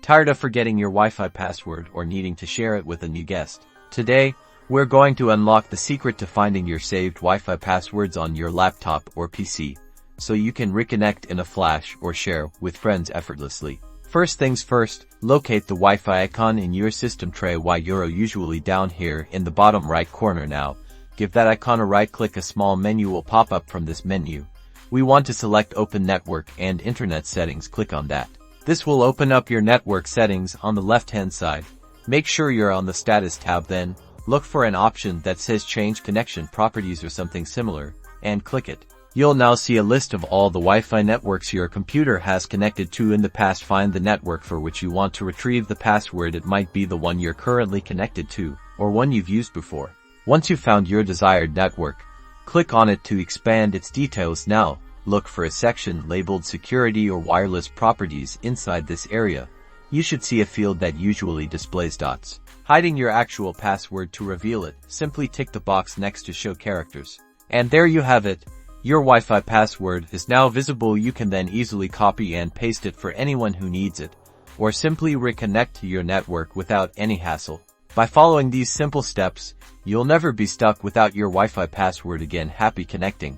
Tired of forgetting your Wi-Fi password or needing to share it with a new guest? Today, we're going to unlock the secret to finding your saved Wi-Fi passwords on your laptop or PC, so you can reconnect in a flash or share with friends effortlessly. First things first, locate the Wi-Fi icon in your system tray usually down here in the bottom right corner now. Give that icon a right click, a small menu will pop up from this menu. We want to select Open Network and Internet Settings, click on that. This will open up your network settings on the left-hand side. Make sure you're on the Status tab, then look for an option that says Change Connection Properties or something similar, and click it. You'll now see a list of all the Wi-Fi networks your computer has connected to in the past. Find the network for which you want to retrieve the password. It might be the one you're currently connected to, or one you've used before. Once you've found your desired network, click on it to expand its details. Now, look for a section labeled Security or Wireless Properties. Inside this area, you should see a field that usually displays dots, hiding your actual password. To reveal it, simply tick the box next to Show Characters. And there you have it. Your Wi-Fi password is now visible. You can then easily copy and paste it for anyone who needs it, or simply reconnect to your network without any hassle. By following these simple steps, you'll never be stuck without your Wi-Fi password again. Happy connecting!